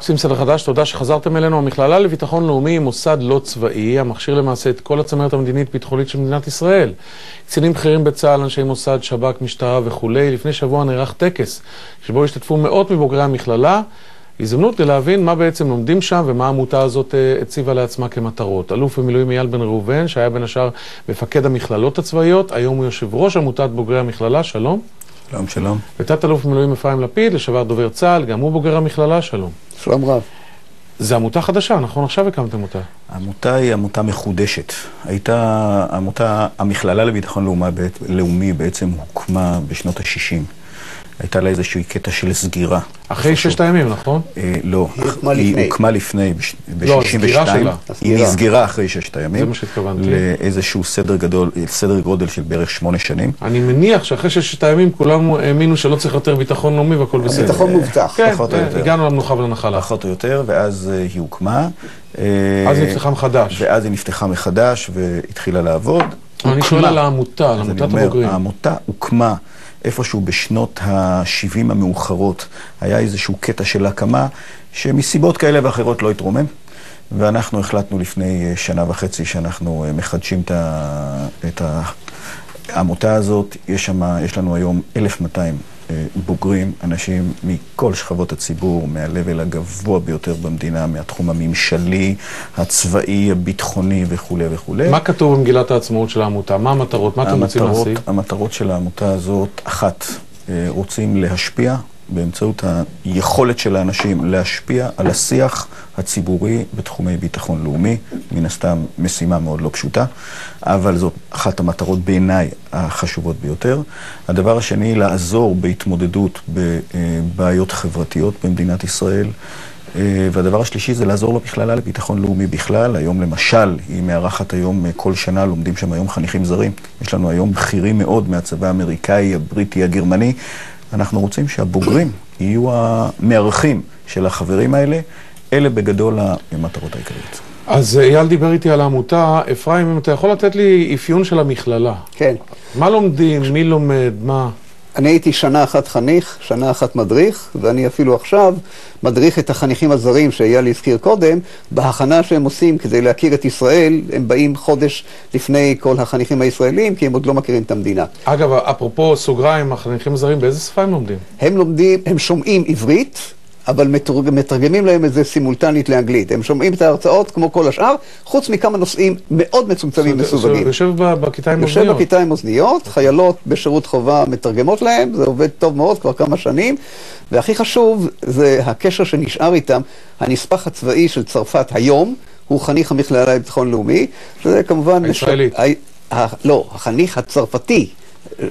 עושים סדר חדש, תודה שחזרתם אלינו. המכללה לביטחון לאומי היא מוסד לא צבאי, המכשיר למעשה את כל הצמרת המדינית-ביטחונית של מדינת ישראל. קצינים בכירים בצה"ל, אנשי מוסד, שב"כ, משטרה וכולי. לפני שבוע נערך טקס, שבו השתתפו מאות מבוגרי המכללה. הזדמנות להבין מה בעצם לומדים שם ומה העמותה הזאת הציבה לעצמה כמטרות. אלוף במילואים אייל בן ראובן, שהיה בין השאר מפקד המכללות הצבאיות, היום הוא יושב ראש עמותת בוגרי המכללה, שלום. שלום, שלום. ותת אלוף במילואים אפרים לפיד, לשעבר דובר צה"ל, גם הוא בוגר המכללה, שלום. שלום רב. זה עמותה חדשה, נכון? עכשיו הקמתם אותה. העמותה היא עמותה מחודשת. הייתה עמותה, המכללה לביטחון לאומי בעצם הוקמה בשנות ה-60. הייתה לה איזשהו קטע של סגירה. אחרי ששת הימים, נכון? לא, היא הוקמה לפני, ב-62. היא נסגרה אחרי ששת הימים. זה מה שהתכוונתי. לאיזשהו סדר גודל של בערך 8 שנים. אני מניח שאחרי ששת הימים כולם האמינו שלא צריך יותר ביטחון לאומי והכל בסדר. הביטחון מובטח. כן, הגענו למנוחה ולנחלה. פחות או יותר, ואז היא הוקמה. אז היא נפתחה מחדש. ואז היא נפתחה מחדש והתחילה לעבוד. אני שואל על העמותה, על עמותת הבוגרים. העמותה הוקמה איפשהו בשנות ה-70 המאוחרות. היה איזשהו קטע של הקמה שמסיבות כאלה ואחרות לא התרומם. ואנחנו החלטנו לפני שנה וחצי שאנחנו מחדשים את העמותה הזאת. יש לנו היום 1,200 בוגרים, אנשים מכל שכבות הציבור, מהלבל הגבוה ביותר במדינה, מהתחום הממשלי, הצבאי, הביטחוני וכו' וכו'. מה כתוב במגילת העצמאות של העמותה? מה המטרות? מה אתם רוצים להשיג? המטרות של העמותה הזאת, אחת, רוצים להשפיע באמצעות היכולת של האנשים להשפיע על השיח הציבורי בתחומי ביטחון לאומי, מן הסתם משימה מאוד לא פשוטה, אבל זאת אחת המטרות בעיניי החשובות ביותר. הדבר השני, לעזור בהתמודדות בבעיות חברתיות במדינת ישראל, והדבר השלישי זה לעזור למכללה לביטחון לאומי בכלל. היום למשל, היא מארחת היום כל שנה, לומדים שם היום חניכים זרים. יש לנו היום בכירים מאוד מהצבא האמריקאי, הבריטי, הגרמני. אנחנו רוצים שהבוגרים יהיו המארחים של החברים האלה. אלה בגדול המטרות העיקריות. אז אייל דיבר איתי על העמותה. אפרים, אם אתה יכול לתת לי אפיון של המכללה. כן. מה לומדים? מי לומד? מה? אני הייתי שנה אחת חניך, שנה אחת מדריך, ואני אפילו עכשיו מדריך את החניכים הזרים שאייל הזכיר קודם, בהכנה שהם עושים כדי להכיר את ישראל. הם באים חודש לפני כל החניכים הישראלים, כי הם עוד לא מכירים את המדינה. אגב, אפרופו סוגריים, החניכים הזרים, באיזה שפה הם לומדים? הם שומעים עברית, אבל מתרגמים להם את זה סימולטנית לאנגלית. הם שומעים את ההרצאות כמו כל השאר, חוץ מכמה נושאים מאוד מצומצמים מסווגים. יושב בכיתה עם אוזניות. יושב בכיתה עם אוזניות, חיילות בשירות חובה מתרגמות להם, זה עובד טוב מאוד כבר כמה שנים, והכי חשוב זה הקשר שנשאר איתם. הנספח הצבאי של צרפת היום הוא חניך המכללה לביטחון לאומי, שזה כמובן... הישראלית. לא, החניך הצרפתי.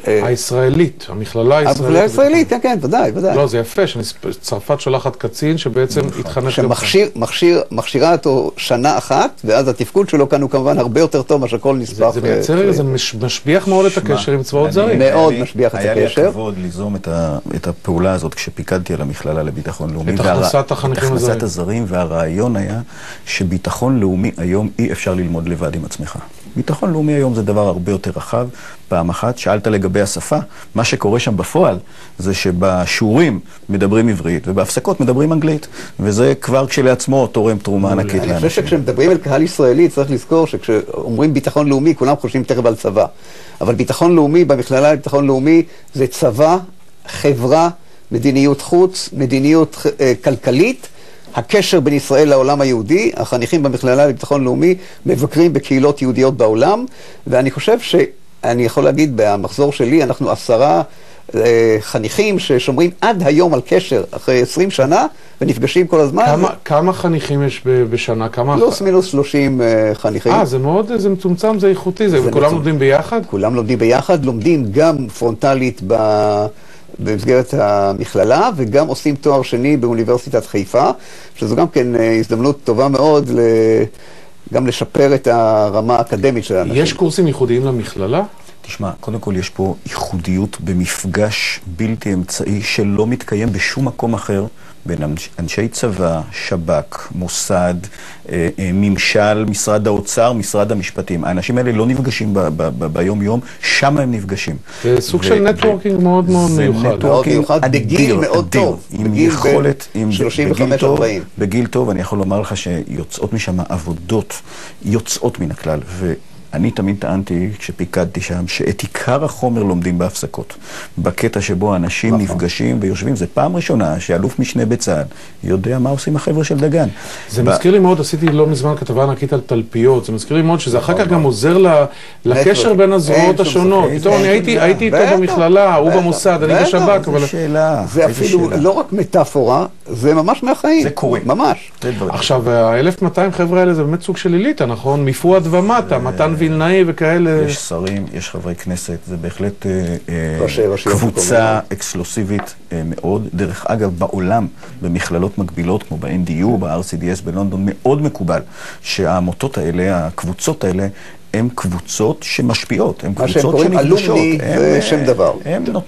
הישראלית, המכללה הישראלית. המכללה הישראלית, כן, כן, ודאי, ודאי. לא, זה יפה, שצרפת שולחת קצין שבעצם התחנך... שמכשירה אותו שנה אחת, ואז התפקוד שלו כאן הוא כמובן הרבה יותר טוב מאשר כל נספח. זה מייצר, זה משביח מאוד את הקשר עם צבאות זרים. מאוד משביח את הקשר. היה לי הכבוד ליזום את הפעולה הזאת כשפיקדתי על המכללה לביטחון לאומי. את הכנסת החניכים הזרים. את הכנסת הזרים, והרעיון היה שביטחון לאומי היום אי אפשר ללמוד לבד עם עצמך. ביטחון לאומי היום זה דבר הרבה יותר רחב. פעם אחת, שאלת לגבי השפה, מה שקורה שם בפועל זה שבשיעורים מדברים עברית ובהפסקות מדברים אנגלית, וזה כבר כשלעצמו תורם תרומה ענקית לאנשים. אני חושב שכשמדברים על קהל ישראלי צריך לזכור שכשאומרים ביטחון לאומי כולם חושבים תכף על צבא, אבל ביטחון לאומי במכללה לביטחון לאומי זה צבא, חברה, מדיניות חוץ, מדיניות כלכלית, הקשר בין ישראל לעולם היהודי. החניכים במכללה לביטחון לאומי מבקרים בקהילות יהודיות בעולם, ואני חושב אני יכול להגיד, במחזור שלי אנחנו 10 חניכים ששומרים עד היום על קשר אחרי 20 שנה ונפגשים כל הזמן. כמה חניכים יש בשנה? פלוס מינוס 30 חניכים. זה מאוד, זה מצומצם, זה איכותי, וכולם לומדים ביחד? כולם לומדים ביחד, לומדים גם פרונטלית במסגרת המכללה, וגם עושים תואר שני באוניברסיטת חיפה, שזו גם כן הזדמנות טובה מאוד גם לשפר את הרמה האקדמית של האנשים. יש קורסים ייחודיים למכללה? תשמע, קודם כל יש פה ייחודיות במפגש בלתי אמצעי שלא מתקיים בשום מקום אחר בין אנשי צבא, שב"כ, מוסד, ממשל, משרד האוצר, משרד המשפטים. האנשים האלה לא נפגשים ביום-יום, שם הם נפגשים. זה סוג של נטוורקינג מאוד מאוד מיוחד. זה נטוורקינג בגיל מאוד טוב. עם יכולת, 35-40. בגיל טוב, אני יכול לומר לך שיוצאות משם עבודות, יוצאות מן הכלל. אני תמיד טענתי, כשפיקדתי שם, שאת עיקר החומר לומדים בהפסקות. בקטע שבו אנשים נפגשים ויושבים, זה פעם ראשונה שאלוף משנה בצה"ל יודע מה עושים החבר'ה של דגן. זה מזכיר לי מאוד, עשיתי לא מזמן כתבה ענקית על תלפיות, זה מזכיר לי מאוד שזה אחר כך גם עוזר לקשר בין הזרועות השונות. פתאום אני הייתי איתו במכללה, הוא במוסד, אני בשב"כ, אבל... זה אפילו לא רק מטאפורה, זה ממש מהחיים. זה קורה. ממש. עכשיו, ה-1200 חבר'ה האלה זה באמת סוג של אליטה, נכון? מפואד ומטה, מתן וילנאי וכאלה. יש שרים, יש חברי כנסת, זה בהחלט קבוצה אקסקלוסיבית מאוד. דרך אגב, בעולם, במכללות מקבילות, כמו ב-NDU, ב-RCDS בלונדון, מאוד מקובל שהעמותות האלה, הקבוצות האלה, הן קבוצות שמשפיעות, הן קבוצות שנפגשות. מה שהם קוראים אלומני זה שם דבר.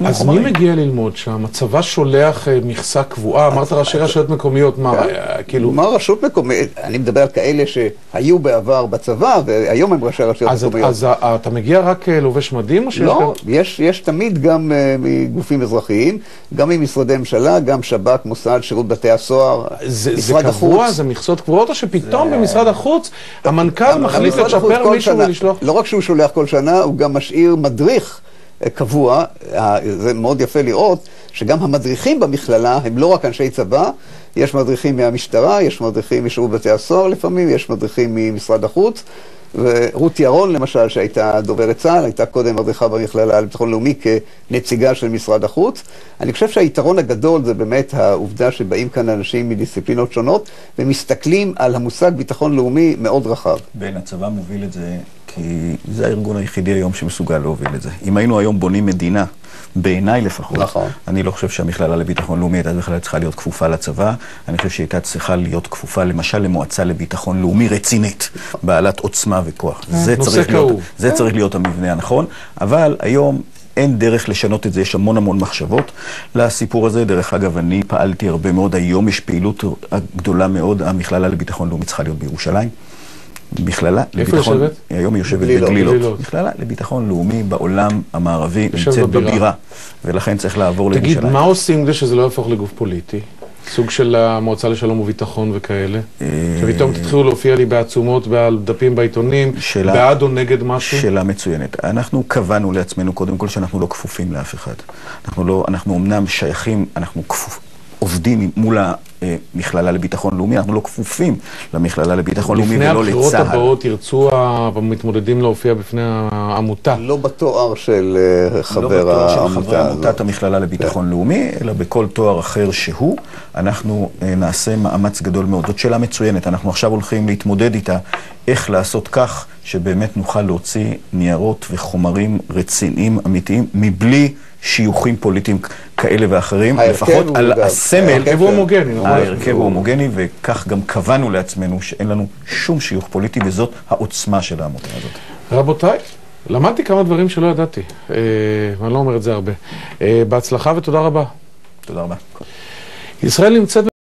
אז מי מגיע ללמוד שם? הצבא שולח מכסה קבועה, אמרת ראשי רשויות מקומיות, מה, כאילו... מה רשות מקומית? אני מדבר על כאלה שהיו בעבר בצבא, והיום הם ראשי רשויות מקומיות. אז אתה מגיע רק לובש מדים? לא, יש תמיד גם מגופים אזרחיים, גם ממשרדי ממשלה, גם שב"כ, מוסד, שירות בתי הסוהר, משרד החוץ. זה קבוע, זה מכסות קבועות, או שפתאום במשרד החוץ המנכ"ל מחליט לצ'פר מישהו ולשלוח? לא רק שהוא שולח כל שנה, הוא גם משאיר מדריך קבוע. זה מאוד יפה לראות שגם המדריכים במכללה הם לא רק אנשי צבא, יש מדריכים מהמשטרה, יש מדריכים משירות בתי הסוהר לפעמים, יש מדריכים ממשרד החוץ, ורות ירון למשל, שהייתה דוברת צה"ל, הייתה קודם מדריכה במכללה לביטחון לאומי כנציגה של משרד החוץ. אני חושב שהיתרון הגדול זה באמת העובדה שבאים כאן אנשים מדיסציפלינות שונות ומסתכלים על המושג ביטחון לאומי מאוד רחב. בין הצבא מוביל את זה כי זה הארגון היחידי היום שמסוגל להוביל את זה. אם היינו היום בונים מדינה, בעיניי לפחות, נכון. אני לא חושב שהמכללה לביטחון לאומי הייתה בכלל צריכה להיות כפופה לצבא, אני חושב שהיא הייתה צריכה להיות כפופה למשל למועצה לביטחון לאומי רצינית, בעלת עוצמה וכוח. זה צריך להיות המבנה הנכון, אבל היום אין דרך לשנות את זה, יש המון מחשבות לסיפור הזה. דרך אגב, אני פעלתי הרבה מאוד, היום יש פעילות גדולה מאוד, המכללה לביטחון לאומי צריכה להיות בירושלים. מכללה לביטחון... יושבת? היום היא יושבת בגלילות. מכללה לביטחון לאומי בעולם המערבי נמצאת בבירה, ולכן צריך לעבור לירושלים. תגיד, מה עושים כדי שזה לא יהפוך לגוף פוליטי? סוג של המועצה לשלום וביטחון וכאלה? שפתאום תתחילו להופיע לי בעצומות ועל דפים בעיתונים, בעד או נגד משהו? שאלה מצוינת. אנחנו קבענו לעצמנו קודם כל שאנחנו לא כפופים לאף אחד. אנחנו אמנם שייכים, אנחנו עובדים מול המכללה לביטחון לאומי, אנחנו לא כפופים למכללה לביטחון לאומי ולא לצה"ל. לפני הבחירות הבאות ירצו המתמודדים להופיע בפני העמותה? לא בתואר של חבר העמותה. לא בתואר של חבר עמותת המכללה לביטחון לאומי, אלא בכל תואר אחר שהוא. אנחנו נעשה מאמץ גדול מאוד. זאת שאלה מצוינת. אנחנו עכשיו הולכים להתמודד איתה, איך לעשות כך שבאמת נוכל להוציא ניירות וחומרים רציניים, אמיתיים, מבלי שיוכים פוליטיים כאלה ואחרים, לפחות על הסמל. ההרכב הוא הומוגני. ההרכב הוא הומוגני, וכך גם קבענו לעצמנו שאין לנו שום שיוך פוליטי, וזאת העוצמה של העמותה הזאת. רבותיי, למדתי כמה דברים שלא ידעתי, ואני לא אומר את זה הרבה. בהצלחה ותודה רבה. תודה רבה. ישראל נמצאת